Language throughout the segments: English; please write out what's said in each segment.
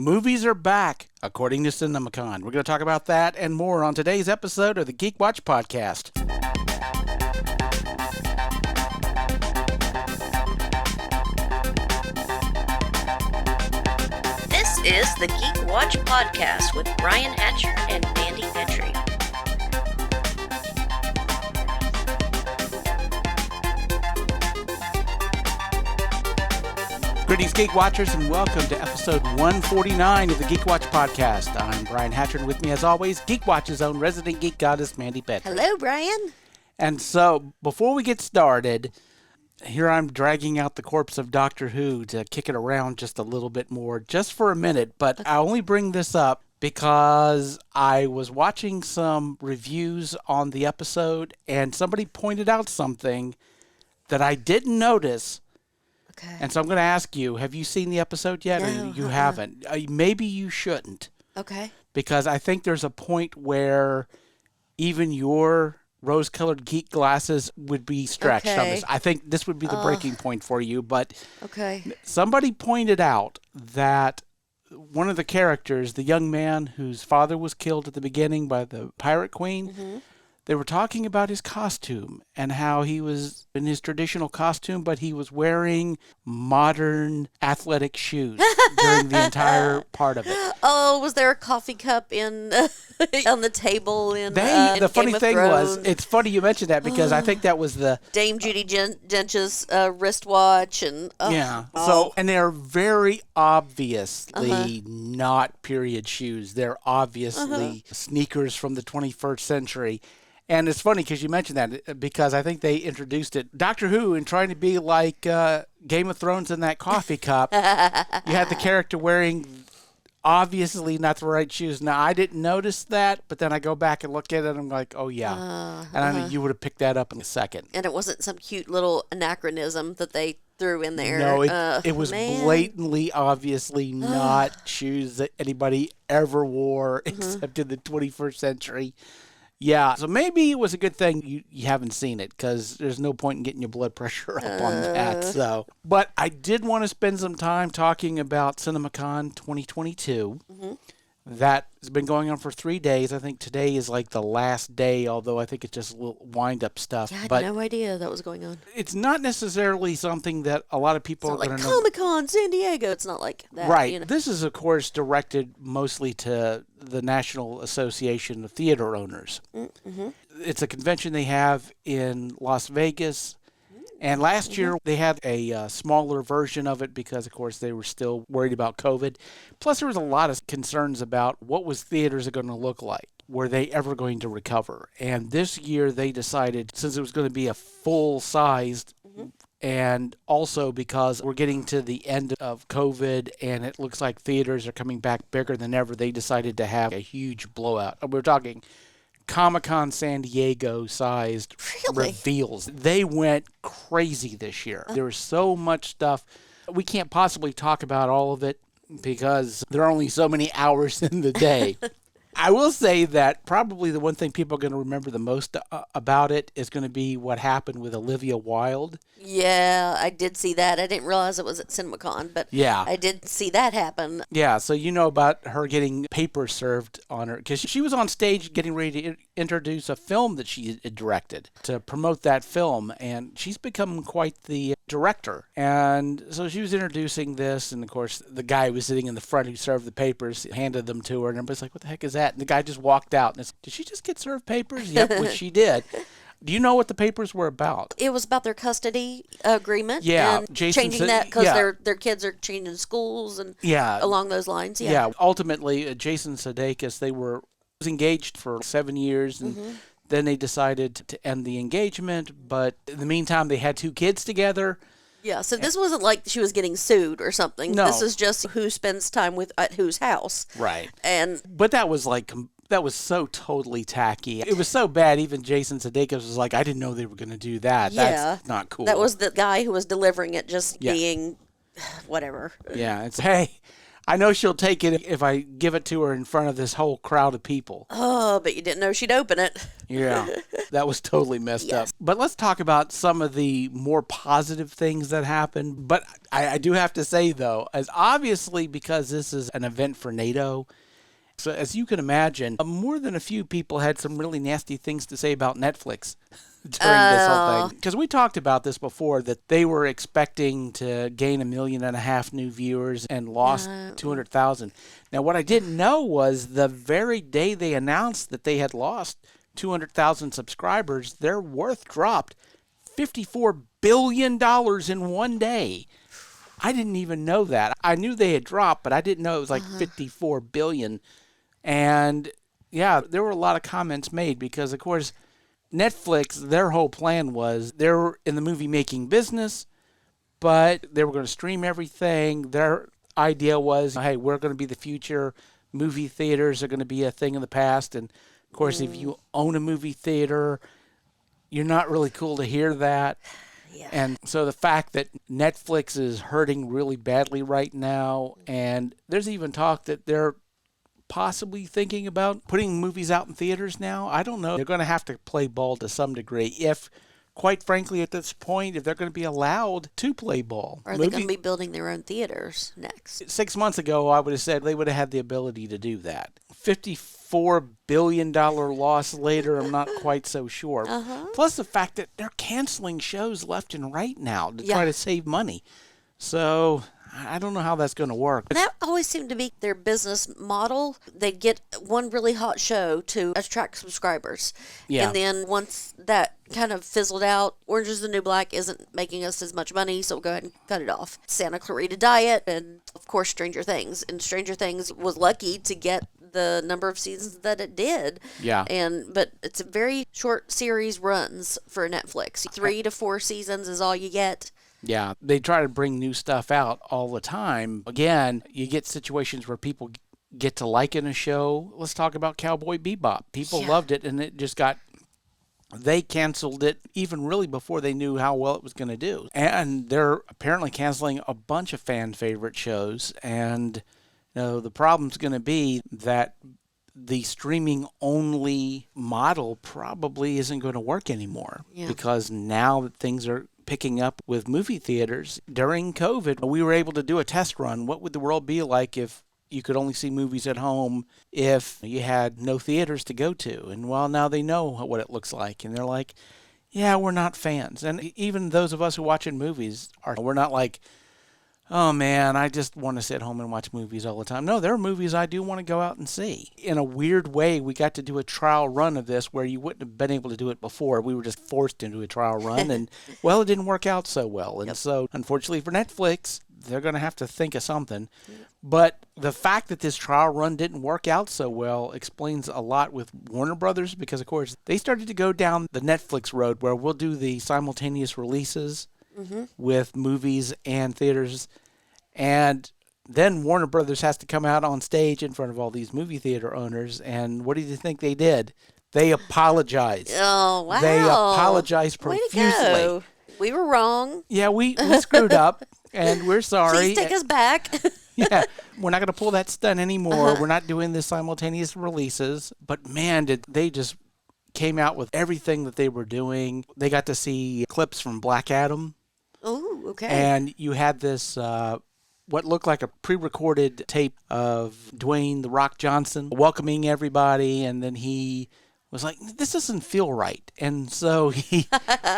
Movies are back, according to CinemaCon. We're going to talk about that and more on today's episode of the Geek Watch Podcast. This is the Geek Watch Podcast with Brian Hatcher and Mandy Petrie. Greetings, Geek Watchers, and welcome to episode 149 of the Geek Watch Podcast. I'm Brian Hatcher, and with me, as always, Geek Watch's own resident geek goddess, Mandy Petrie. Hello, Brian. And so, before we get started, here I'm dragging out the corpse of Doctor Who to kick it around just a little bit more, just for a minute. But I only bring this up because I was watching some reviews on the episode, and somebody pointed out something that I didn't notice. Okay. And so I'm going to ask you, have you seen the episode yet? No, Or you haven't? Maybe you shouldn't. Okay. Because I think there's a point where even your rose-colored geek glasses would be stretched on this. I think this would be the breaking point for you. But somebody pointed out that one of the characters, the young man whose father was killed at the beginning by the Pirate Queen, they were talking about his costume and how he was in his traditional costume, but he was wearing modern athletic shoes during the entire part of it. Oh, was there a coffee cup in on the table in The funny Game of thing Thrones? was, it's funny you mentioned that because I think that was the Dame Judi Dench's wristwatch and So, and they're very obviously not period shoes. They're obviously sneakers from the 21st century. And it's funny because you mentioned that because I think they introduced it. Doctor Who, in trying to be like Game of Thrones in that coffee cup, you had the character wearing obviously not the right shoes. Now, I didn't notice that, but then I go back and look at it and I'm like, oh, yeah. And I know you would have picked that up in a second. And it wasn't some cute little anachronism that they threw in there. No, it was blatantly, obviously not shoes that anybody ever wore except in the 21st century. Yeah, so maybe it was a good thing you haven't seen it because there's no point in getting your blood pressure up on that. So, but I did want to spend some time talking about CinemaCon 2022. That has been going on for 3 days. I think today is like the last day, although I think it's just a little wind-up stuff. Yeah, I had but no idea that was going on. it's not necessarily something that a lot of people are going to know. Comic-Con San Diego. It's not like that. Right. You know? This is, of course, directed mostly to the National Association of Theater Owners. It's a convention they have in Las Vegas. And last year, they had a smaller version of it because, of course, they were still worried about COVID. Plus, there was a lot of concerns about what was theaters going to look like. Were they ever going to recover? And this year, they decided, since it was going to be a full-sized, and also because we're getting to the end of COVID and it looks like theaters are coming back bigger than ever, they decided to have a huge blowout. We're talking Comic-Con San Diego sized reveals. They went crazy this year. There was so much stuff. We can't possibly talk about all of it because there are only so many hours in the day. I will say that probably the one thing people are going to remember the most about it is going to be what happened with Olivia Wilde. Yeah, I did see that. I didn't realize it was at CinemaCon, but I did see that happen. Yeah, so you know about her getting papers served on her because she was on stage getting ready to introduce a film that she had directed to promote that film, and she's become quite the director. And so she was introducing this, and of course the guy who was sitting in the front who served the papers handed them to her, and everybody's like, what the heck is that? And the guy just walked out, and did she just get served papers? Yep, which she did. Do you know what the papers were about? It was about their custody agreement. Yeah, and Jason changing that because their kids are changing schools and along those lines. Yeah. Ultimately, Jason Sudeikis, they was engaged for 7 years, and then they decided to end the engagement. But in the meantime, they had 2 kids together. Yeah, so this wasn't like she was getting sued or something. No. This is just who spends time at whose house. Right. But that was like that was so totally tacky. It was so bad. Even Jason Sudeikis was like, I didn't know they were going to do that. Yeah. That's not cool. That was the guy who was delivering it just being whatever. Yeah. It's, hey, I know she'll take it if I give it to her in front of this whole crowd of people. Oh, but you didn't know she'd open it. Yeah, that was totally messed up. But let's talk about some of the more positive things that happened. But I do have to say, though, as obviously because this is an event for NATO, so as you can imagine, more than a few people had some really nasty things to say about Netflix during this whole thing. Because we talked about this before, that they were expecting to gain 1.5 million new viewers and lost 200,000. Now, what I didn't know was the very day they announced that they had lost 200,000 subscribers, their worth dropped $54 billion in one day. I didn't even know that. I knew they had dropped, but I didn't know it was like 54 billion. And yeah, there were a lot of comments made because, of course, Netflix, their whole plan was they're in the movie making business, but they were going to stream everything. Their idea was, hey, we're going to be the future. Movie theaters are going to be a thing of the past. And of course, if you own a movie theater, you're not really cool to hear that. Yeah. And so the fact that Netflix is hurting really badly right now, and there's even talk that they're possibly thinking about putting movies out in theaters now. I don't know. They're going to have to play ball to some degree if, quite frankly, at this point, if they're going to be allowed to play ball. Or are they going to be building their own theaters next? 6 months ago, I would have said they would have had the ability to do that. $54 billion loss later, I'm not quite so sure. Plus the fact that they're canceling shows left and right now to try to save money. So I don't know how that's going to work. That always seemed to be their business model. They'd get one really hot show to attract subscribers. Yeah. And then once that kind of fizzled out, Orange is the New Black isn't making us as much money, so we'll go ahead and cut it off. Santa Clarita Diet, and of course Stranger Things. And Stranger Things was lucky to get the number of seasons that it did. Yeah. But it's a very short series runs for Netflix. 3 to 4 seasons is all you get. Yeah, they try to bring new stuff out all the time. Again, you get situations where people get to liking a show. Let's talk about Cowboy Bebop. People loved it, and it just they canceled it even really before they knew how well it was going to do. And they're apparently canceling a bunch of fan favorite shows. And the problem's going to be that the streaming only model probably isn't going to work anymore because now that things are picking up with movie theaters. During COVID, we were able to do a test run. What would the world be like if you could only see movies at home if you had no theaters to go to? And well, now they know what it looks like. And they're like, yeah, we're not fans. And even those of us who watch movies, we're not like, oh man, I just want to sit home and watch movies all the time. No, there are movies I do want to go out and see. In a weird way, we got to do a trial run of this where you wouldn't have been able to do it before. We were just forced into a trial run, and well, it didn't work out so well. And so, unfortunately for Netflix, they're going to have to think of something. But the fact that this trial run didn't work out so well explains a lot with Warner Brothers because, of course, they started to go down the Netflix road where we'll do the simultaneous releases with movies and theaters. And then Warner Brothers has to come out on stage in front of all these movie theater owners. And what do you think they did? They apologized. Oh, wow. They apologized profusely. Way to go. We were wrong. Yeah, we screwed up, and we're sorry. Please take us back. Yeah, we're not going to pull that stunt anymore. We're not doing the simultaneous releases. But man, did they just came out with everything that they were doing. They got to see clips from Black Adam. Oh, okay. And you had this, what looked like a pre-recorded tape of Dwayne "The Rock" Johnson welcoming everybody, and then he was like, this doesn't feel right. And so he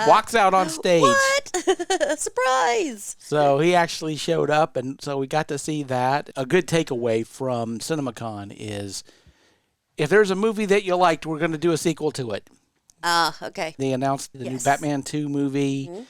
walks out on stage. What? Surprise! So he actually showed up, and so we got to see that. A good takeaway from CinemaCon is, if there's a movie that you liked, we're going to do a sequel to it. Okay. They announced the new Batman 2 movie. Mm-hmm.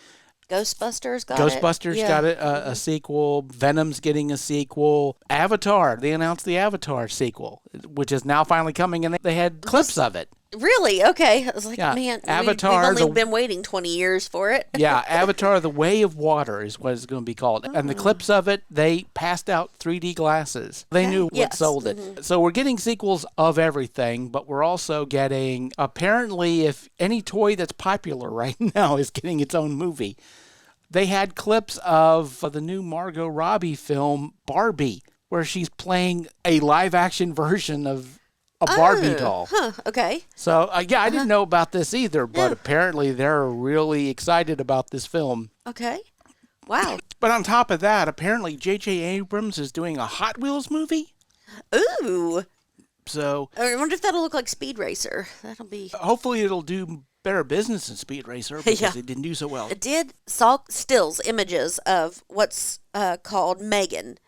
Ghostbusters got a sequel. Venom's getting a sequel. Avatar, they announced the Avatar sequel, which is now finally coming, and they had clips of it. Really? Okay. I was like, man, Avatar, we've only been waiting 20 years for it. Yeah, Avatar, The Way of Water is what it's going to be called. And the clips of it, they passed out 3D glasses. They knew what sold it. So we're getting sequels of everything, but we're also getting, apparently, if any toy that's popular right now is getting its own movie. They had clips of the new Margot Robbie film, Barbie, where she's playing a live-action version of a Barbie doll. Okay. So, I didn't know about this either, but apparently they're really excited about this film. Okay. Wow. But on top of that, apparently J.J. Abrams is doing a Hot Wheels movie. Ooh. So I wonder if that'll look like Speed Racer. That'll be... Hopefully it'll do better business than Speed Racer because it didn't do so well. It did. Saw stills, images of what's called Megan.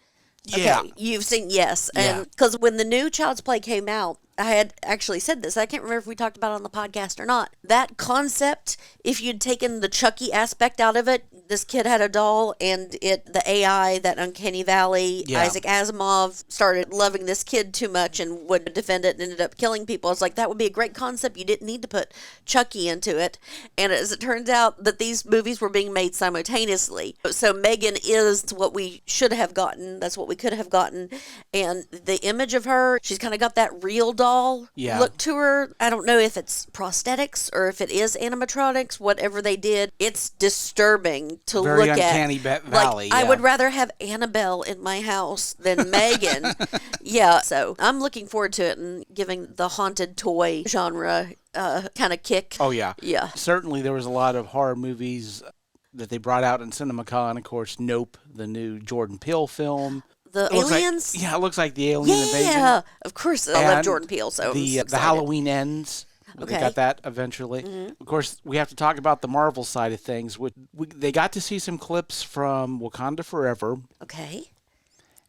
Yeah. Okay, you've seen, yes. And because when the new Child's Play came out, I had actually said this. I can't remember if we talked about it on the podcast or not. That concept, if you'd taken the Chucky aspect out of it, this kid had a doll and the AI, that Uncanny Valley, Isaac Asimov started loving this kid too much and would defend it and ended up killing people. I was like, that would be a great concept. You didn't need to put Chucky into it. And as it turns out that these movies were being made simultaneously. So Megan is what we should have gotten. That's what we could have gotten. And the image of her, she's kind of got that real doll look to her. I don't know if it's prosthetics or if it is animatronics, whatever they did. It's disturbing to Very look uncanny at. valley. I would rather have Annabelle in my house than Megan. So I'm looking forward to it and giving the haunted toy genre kind of kick. Oh, yeah. Yeah. Certainly there was a lot of horror movies that they brought out in CinemaCon. Of course, Nope, the new Jordan Peele film. The aliens? It looks like the alien invasion. Yeah, of course. I love Jordan Peele, so the Halloween Ends. Okay. They got that eventually. Mm-hmm. Of course, we have to talk about the Marvel side of things. They got to see some clips from Wakanda Forever. Okay.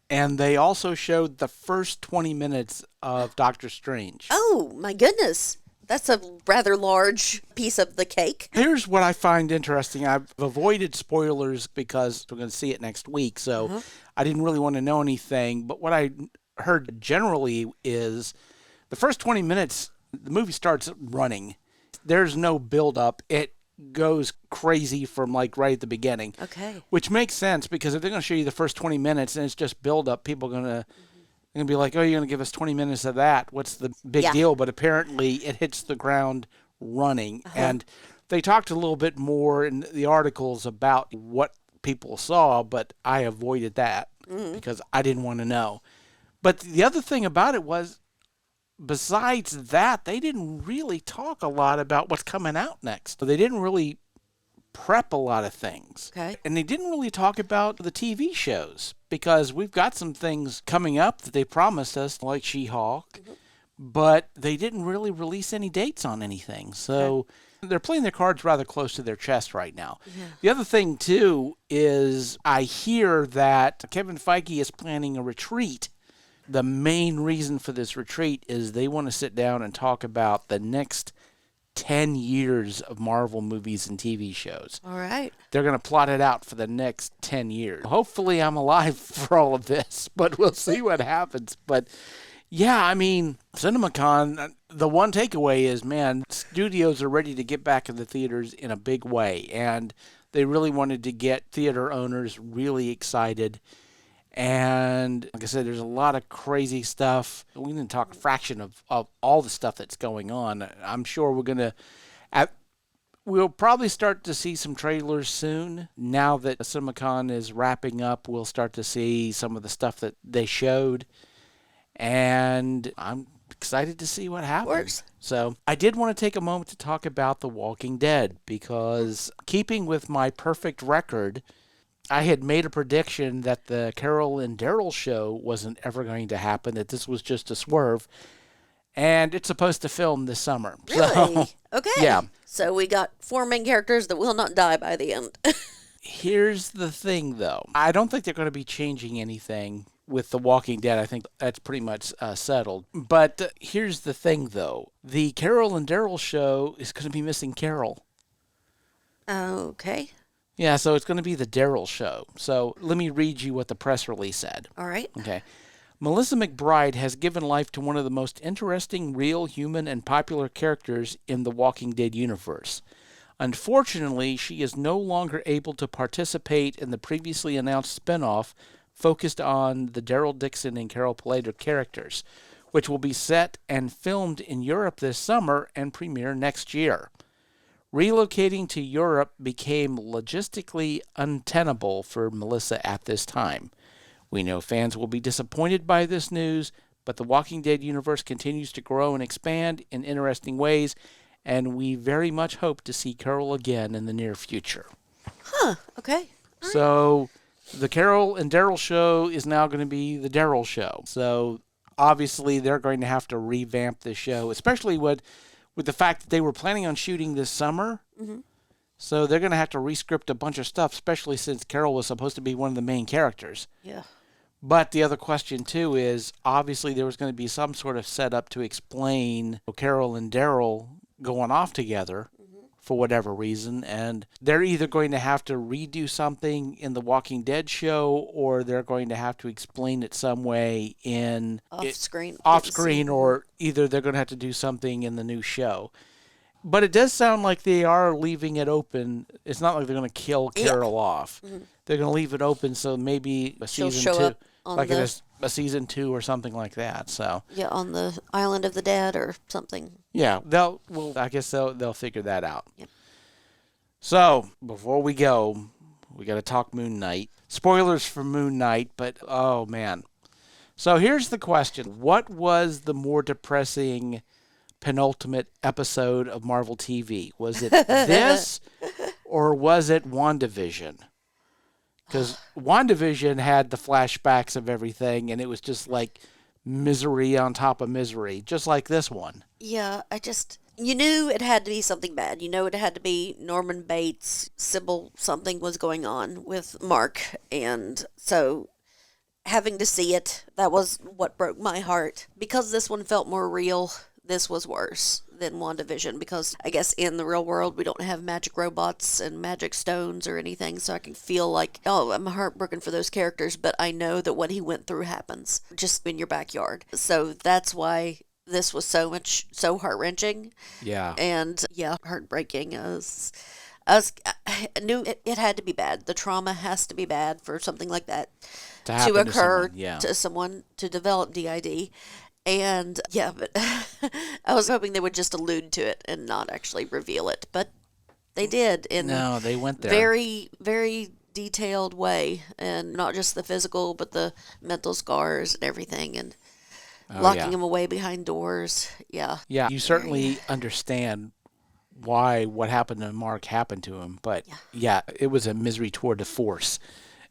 And they also showed the first 20 minutes of Doctor Strange. Oh, my goodness. That's a rather large piece of the cake. Here's what I find interesting. I've avoided spoilers because we're going to see it next week, so I didn't really want to know anything. But what I heard generally is the first 20 minutes, the movie starts running. There's no build-up. It goes crazy from right at the beginning. Okay. Which makes sense because if they're going to show you the first 20 minutes and it's just build-up, people are going to... They're going to be like, oh, you're going to give us 20 minutes of that. What's the big deal? But apparently it hits the ground running. And they talked a little bit more in the articles about what people saw, but I avoided that because I didn't want to know. But the other thing about it was, besides that, they didn't really talk a lot about what's coming out next. So they didn't really prep a lot of things. Okay. And they didn't really talk about the TV shows because we've got some things coming up that they promised us, like She-Hulk, but they didn't really release any dates on anything. So they're playing their cards rather close to their chest right now. Yeah. The other thing, too, is I hear that Kevin Feige is planning a retreat. The main reason for this retreat is they want to sit down and talk about the next 10 years of Marvel movies and TV shows. All right. They're going to plot it out for the next 10 years. Hopefully I'm alive for all of this, but we'll see what happens. But yeah, I mean, CinemaCon, the one takeaway is, man, studios are ready to get back in the theaters in a big way. And they really wanted to get theater owners really excited. And like I said, there's a lot of crazy stuff. We didn't talk a fraction of all the stuff that's going on. I'm sure we'll probably start to see some trailers soon. Now that CinemaCon is wrapping up, we'll start to see some of the stuff that they showed. And I'm excited to see what happens. So I did want to take a moment to talk about The Walking Dead because keeping with my perfect record, I had made a prediction that the Carol and Daryl show wasn't ever going to happen, that this was just a swerve. And it's supposed to film this summer. Really? So, okay. Yeah. So we got 4 main characters that will not die by the end. Here's the thing, though. I don't think they're going to be changing anything with The Walking Dead. I think that's pretty much settled. But here's the thing, though. The Carol and Daryl show is going to be missing Carol. Okay. Yeah, so it's going to be the Daryl show. So let me read you what the press release said. All right. Okay. Melissa McBride has given life to one of the most interesting, real, human, and popular characters in the Walking Dead universe. Unfortunately, she is no longer able to participate in the previously announced spinoff focused on the Daryl Dixon and Carol Palader characters, which will be set and filmed in Europe this summer and premiere next year. Relocating to Europe became logistically untenable for Melissa at this time. We know fans will be disappointed by this news, but the Walking Dead universe continues to grow and expand in interesting ways, and we very much hope to see Carol again in the near future. Huh, okay. So the Carol and Daryl show is now going to be the Daryl show. So obviously they're going to have to revamp the show, especially with the fact that they were planning on shooting this summer. Mm-hmm. So they're going to have to re-script a bunch of stuff, especially since Carol was supposed to be one of the main characters. Yeah. But the other question, too, is obviously there was going to be some sort of setup to explain Carol and Daryl going off together for whatever reason. And they're either going to have to redo something in the Walking Dead show, or they're going to have to explain it some way in off-screen, or either they're going to have to do something in the new show. But it does sound like they are leaving it open. It's not like they're going to kill Carol off. Mm-hmm. They're going to leave it open, so maybe a season 2. Like a season 2 or something like that. So yeah, on the Island of the Dead or something. Yeah, I guess they'll figure that out. Yep. So before we go, we got to talk Moon Knight. Spoilers for Moon Knight, but oh man. So here's the question: what was the more depressing penultimate episode of Marvel TV? Was it this, or was it WandaVision? Because WandaVision had the flashbacks of everything, and it was just like misery on top of misery, just like this one. Yeah, you knew it had to be something bad. You know it had to be Norman Bates, Sybil, something was going on with Mark. And so having to see it, that was what broke my heart. Because this one felt more real, this was worse than WandaVision, because I guess in the real world we don't have magic robots and magic stones or anything, so I can feel like, oh, I'm heartbroken for those characters, but I know that what he went through happens just in your backyard. So that's why this was so heart-wrenching. Yeah. And yeah, heartbreaking. I knew it had to be bad. The trauma has to be bad for something like that to occur to someone, to develop DID. And yeah, but I was hoping they would just allude to it and not actually reveal it, but they did in they went there. Very, very detailed way, and not just the physical, but the mental scars and everything, and locking him away behind doors. Yeah. Yeah, you certainly understand why what happened to Mark happened to him, but yeah, it was a misery toward the force.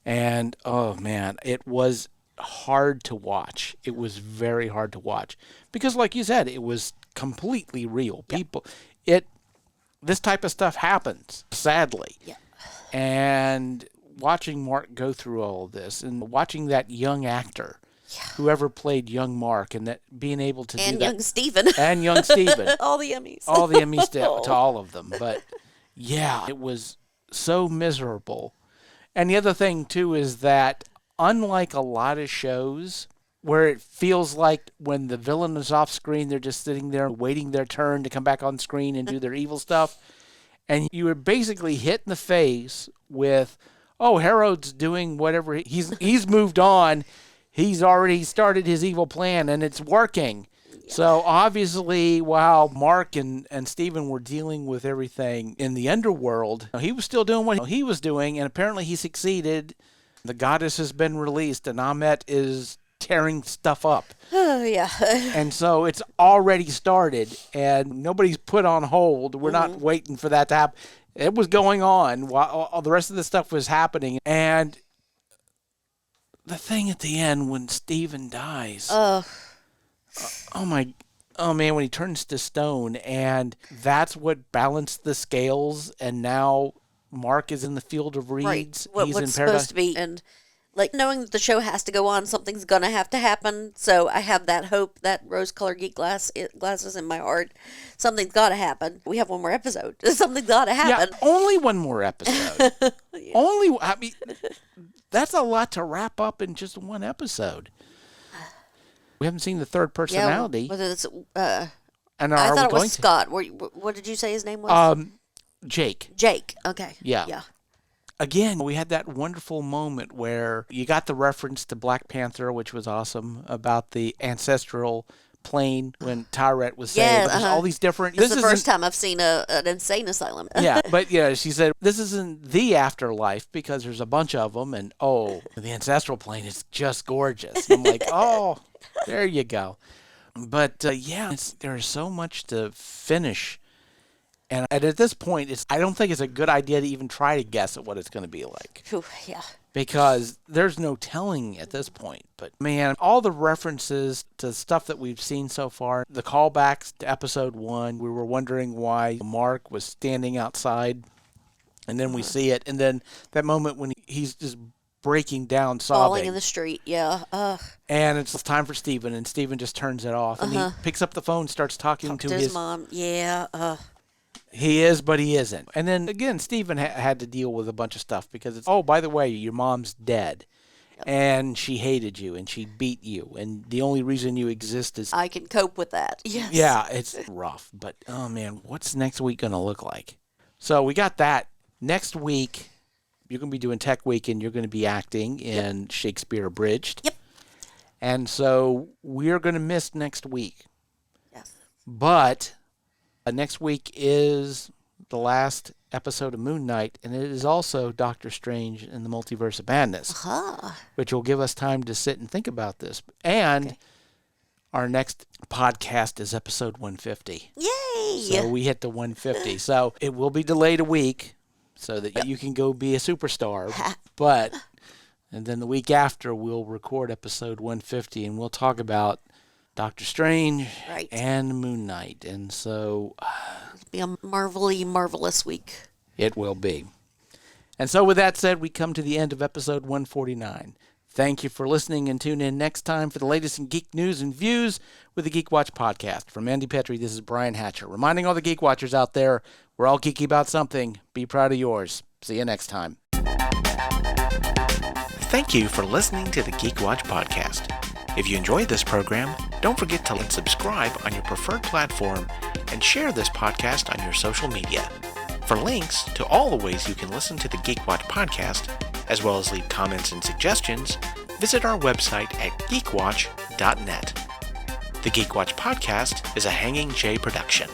And oh man, it was hard to watch. It was very hard to watch because, like you said, it was completely real. People, this type of stuff happens, sadly. Yeah. And watching Mark go through all of this, and watching that young actor, whoever played young Mark, and that being able to do that, and young Steven, all the Emmys, to all of them. But yeah, it was so miserable. And the other thing too is that, unlike a lot of shows where it feels like when the villain is off screen, they're just sitting there waiting their turn to come back on screen and do their evil stuff, and you were basically hit in the face with, oh, Harold's doing whatever, he's moved on, he's already started his evil plan and it's working. So obviously, while Mark and Steven were dealing with everything in the underworld, he was still doing what he was doing, and apparently he succeeded. The goddess has been released, and Amet is tearing stuff up. Oh, yeah. And so it's already started, and nobody's put on hold. We're not waiting for that to happen. It was going on while all the rest of the stuff was happening. And the thing at the end when Steven dies. Oh man, when he turns to stone, and that's what balanced the scales, and now Mark is in the field of reeds. Right. He's what's in paradise. Supposed to be, and like knowing that the show has to go on, something's gonna have to happen. So I have that hope, that rose-colored geek glasses in my heart. Something's got to happen. We have one more episode. Something's got to happen. Yeah, only one more episode. I mean, that's a lot to wrap up in just one episode. We haven't seen the third personality. Yeah, whether it's and I thought it was Scott. What did you say his name was? Jake. Jake. Okay. Yeah. Again, we had that wonderful moment where you got the reference to Black Panther, which was awesome, about the ancestral plane when Tyrant was saved. There's all these different... This is the first time I've seen an insane asylum. Yeah, but she said, this isn't the afterlife because there's a bunch of them, and the ancestral plane is just gorgeous. I'm like, there you go. But there's so much to finish. And at this point, I don't think it's a good idea to even try to guess at what it's going to be like. Ooh, yeah. Because there's no telling at this point. But man, all the references to stuff that we've seen so far, the callbacks to episode 1, we were wondering why Mark was standing outside, and then we see it, and then that moment when he's just breaking down, sobbing. Falling in the street, yeah. And it's time for Steven, and Steven just turns it off, and he picks up the phone, starts talking to his mom. Yeah. He is, but he isn't. And then, again, Steven had to deal with a bunch of stuff because it's, by the way, your mom's dead. Yep. And she hated you, and she beat you. And the only reason you exist is... I can cope with that. Yes. Yeah, it's rough. But, oh, man, what's next week going to look like? So we got that. Next week, you're going to be doing Tech Week, and you're going to be acting in Shakespeare Abridged. Yep. And so we're going to miss next week. Yes. But... next week is the last episode of Moon Knight, and it is also Doctor Strange in the Multiverse of Madness, which will give us time to sit and think about this. And our next podcast is episode 150. Yay! So we hit the 150. So it will be delayed a week so that you can go be a superstar. And then the week after, we'll record episode 150, and we'll talk about Doctor Strange and Moon Knight. And so... it'll be a marvelous week. It will be. And so with that said, we come to the end of episode 149. Thank you for listening, and tune in next time for the latest in geek news and views with the Geek Watch podcast. From Mandy Petrie, this is Brian Hatcher, reminding all the Geek Watchers out there, we're all geeky about something. Be proud of yours. See you next time. Thank you for listening to the Geek Watch podcast. If you enjoyed this program, don't forget to subscribe on your preferred platform and share this podcast on your social media. For links to all the ways you can listen to the Geek Watch podcast, as well as leave comments and suggestions, visit our website at geekwatch.net. The Geek Watch podcast is a Hanging J production.